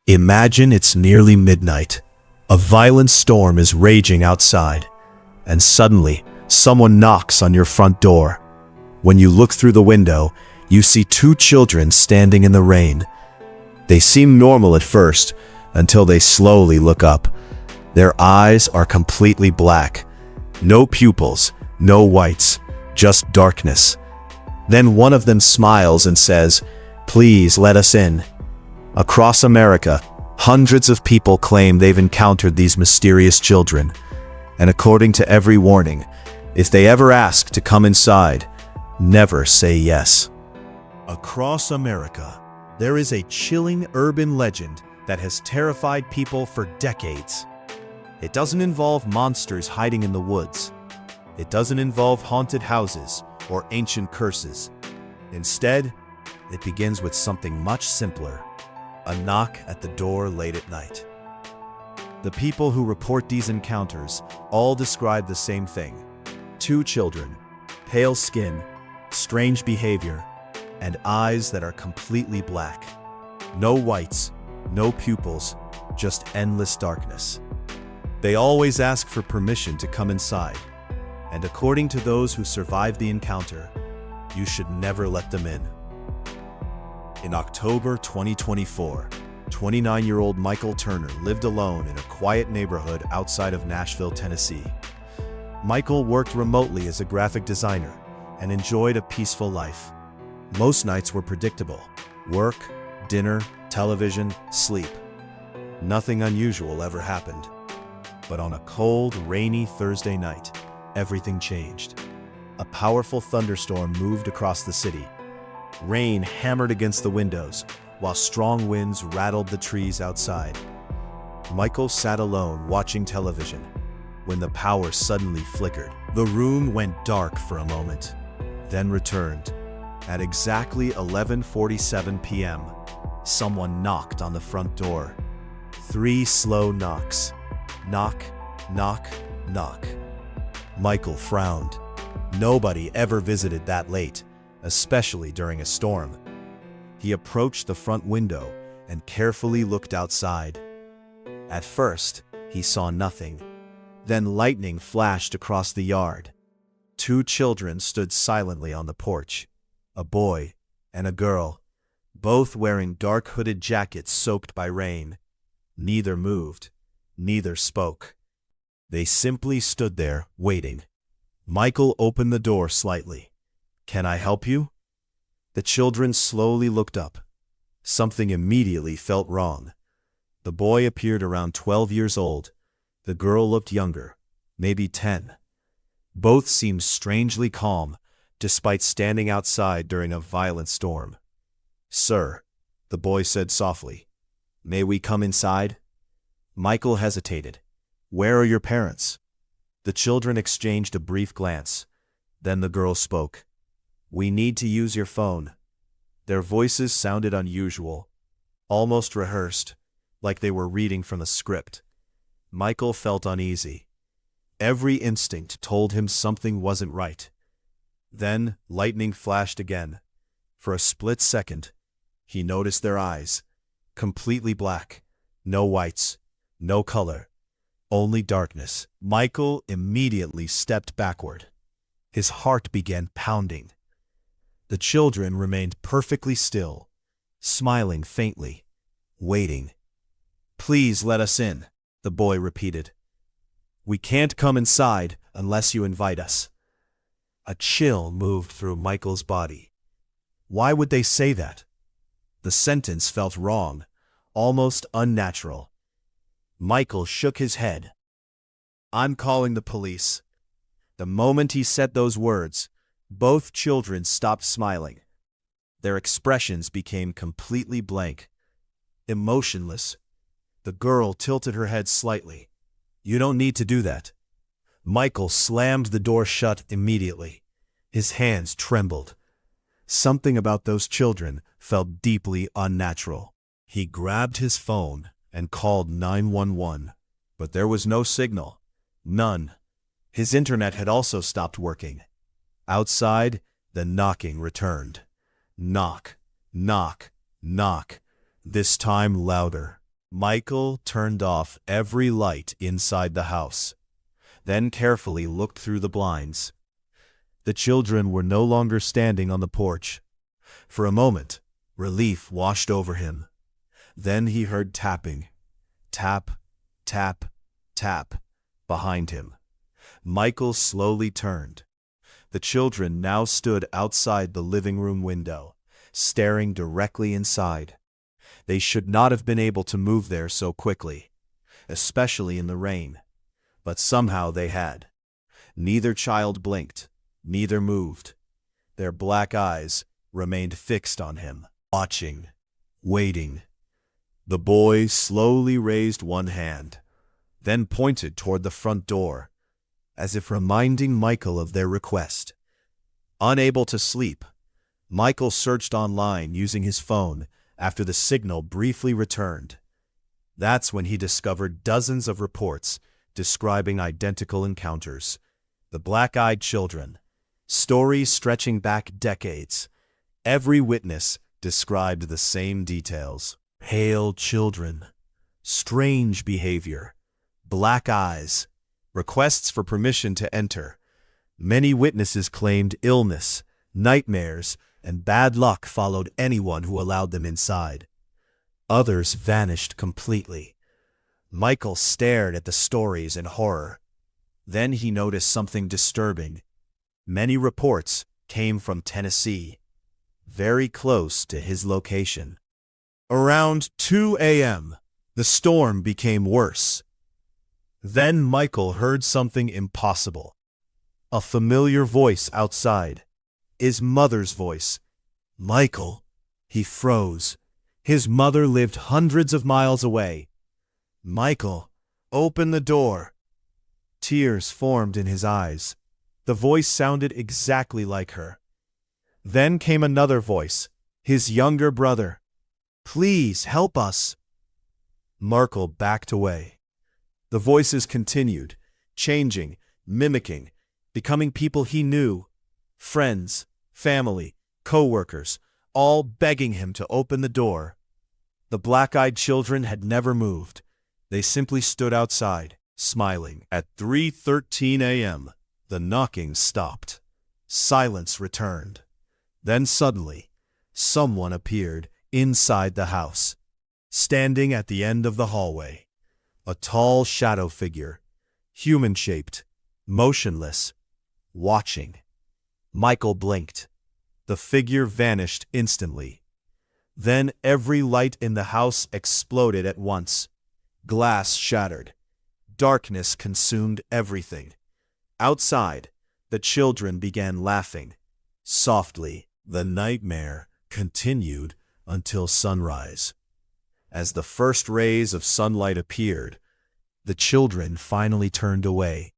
Imagine it's nearly midnight. A violent storm is raging outside, and suddenly, someone knocks on your front door. When you look through the window, you see two children standing in the rain. They seem normal at first, until they slowly look up. Their eyes are completely black. No pupils, no whites, just darkness. Then one of them smiles and says, "Please let us in." Across America, hundreds of people claim they've encountered these mysterious children. And according to every warning, if they ever ask to come inside, never say yes. Across America, there is a chilling urban legend that has terrified people for decades. It doesn't involve monsters hiding in the woods. It doesn't involve haunted houses or ancient curses. Instead, it begins with something much simpler: a knock at the door late at night. The people who report these encounters all describe the same thing: two children, pale skin, strange behavior, and eyes that are completely black. No whites, no pupils, just endless darkness. They always ask for permission to come inside, and according to those who survived the encounter, you should never let them in. In October 2024, 29-year-old Michael Turner lived alone in a quiet neighborhood outside of Nashville, Tennessee. Michael worked remotely as a graphic designer and enjoyed a peaceful life. Most nights were predictable: work, dinner, television, sleep. Nothing unusual ever happened. But on a cold, rainy Thursday night, everything changed. A powerful thunderstorm moved across the city. Rain hammered against the windows, while strong winds rattled the trees outside. Michael sat alone watching television when the power suddenly flickered. The room went dark for a moment, then returned. At exactly 11:47 p.m., someone knocked on the front door. 3 slow knocks. Knock, knock, knock. Michael frowned. Nobody ever visited that late, especially during a storm. He approached the front window and carefully looked outside. At first, he saw nothing. Then lightning flashed across the yard. 2 children stood silently on the porch, a boy and a girl, both wearing dark hooded jackets soaked by rain. Neither moved, neither spoke. They simply stood there, waiting. Michael opened the door slightly. "Can I help you?" The children slowly looked up. Something immediately felt wrong. The boy appeared around 12 years old. The girl looked younger, maybe 10. Both seemed strangely calm, despite standing outside during a violent storm. "Sir," the boy said softly, "may we come inside?" Michael hesitated. "Where are your parents?" The children exchanged a brief glance. Then the girl spoke. "We need to use your phone." Their voices sounded unusual, almost rehearsed, like they were reading from a script. Michael felt uneasy. Every instinct told him something wasn't right. Then lightning flashed again. For a split second, he noticed their eyes, completely black, no whites, no color, only darkness. Michael immediately stepped backward. His heart began pounding. The children remained perfectly still, smiling faintly, waiting. "Please let us in," the boy repeated. "We can't come inside unless you invite us." A chill moved through Michael's body. Why would they say that? The sentence felt wrong, almost unnatural. Michael shook his head. "I'm calling the police." The moment he said those words, both children stopped smiling. Their expressions became completely blank, emotionless. The girl tilted her head slightly. "You don't need to do that." Michael slammed the door shut immediately. His hands trembled. Something about those children felt deeply unnatural. He grabbed his phone and called 911, but there was no signal. None. His internet had also stopped working. Outside, the knocking returned. Knock, knock, knock, this time louder. Michael turned off every light inside the house, then carefully looked through the blinds. The children were no longer standing on the porch. For a moment, relief washed over him. Then he heard tapping. Tap, tap, tap, behind him. Michael slowly turned. The children now stood outside the living room window, staring directly inside. They should not have been able to move there so quickly, especially in the rain. But somehow they had. Neither child blinked, neither moved. Their black eyes remained fixed on him, watching, waiting. The boy slowly raised one hand, then pointed toward the front door, as if reminding Michael of their request. Unable to sleep, Michael searched online using his phone after the signal briefly returned. That's when he discovered dozens of reports describing identical encounters. The black-eyed children, stories stretching back decades. Every witness described the same details. Pale children, strange behavior, black eyes, requests for permission to enter. Many witnesses claimed illness, nightmares, and bad luck followed anyone who allowed them inside. Others vanished completely. Michael stared at the stories in horror. Then he noticed something disturbing. Many reports came from Tennessee, very close to his location. Around 2 a.m., the storm became worse. Then Michael heard something impossible. A familiar voice outside. His mother's voice. Michael. He froze. His mother lived hundreds of miles away. Michael, open the door. Tears formed in his eyes. The voice sounded exactly like her. Then came another voice, his younger brother. Please help us. Michael backed away. The voices continued, changing, mimicking, becoming people he knew. Friends, family, co-workers, all begging him to open the door. The black-eyed children had never moved. They simply stood outside, smiling. At 3:13 a.m., the knocking stopped. Silence returned. Then suddenly, someone appeared inside the house, standing at the end of the hallway. A tall shadow figure, human-shaped, motionless, watching. Michael blinked. The figure vanished instantly. Then every light in the house exploded at once. Glass shattered. Darkness consumed everything. Outside, the children began laughing. Softly, the nightmare continued until sunrise. As the first rays of sunlight appeared, the children finally turned away,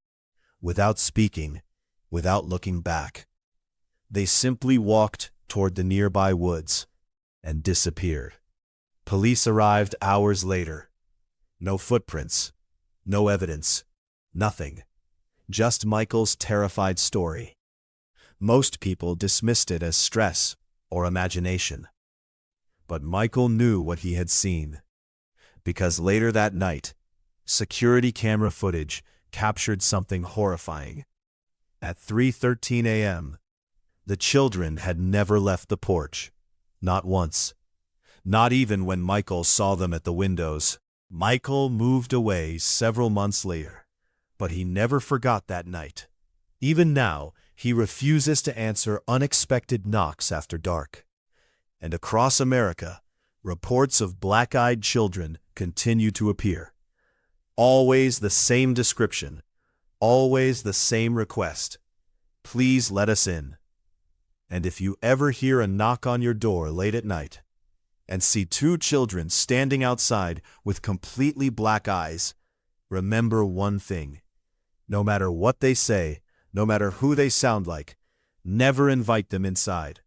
without speaking, without looking back. They simply walked toward the nearby woods and disappeared. Police arrived hours later. No footprints, no evidence, nothing. Just Michael's terrified story. Most people dismissed it as stress or imagination. But Michael knew what he had seen, because later that night, security camera footage captured something horrifying. At 3:13 a.m., the children had never left the porch, not once, not even when Michael saw them at the windows. Michael moved away several months later, but he never forgot that night. Even now, he refuses to answer unexpected knocks after dark. And across America, reports of black-eyed children continue to appear. Always the same description, always the same request. Please let us in. And if you ever hear a knock on your door late at night and see two children standing outside with completely black eyes, remember one thing. No matter what they say, no matter who they sound like, never invite them inside.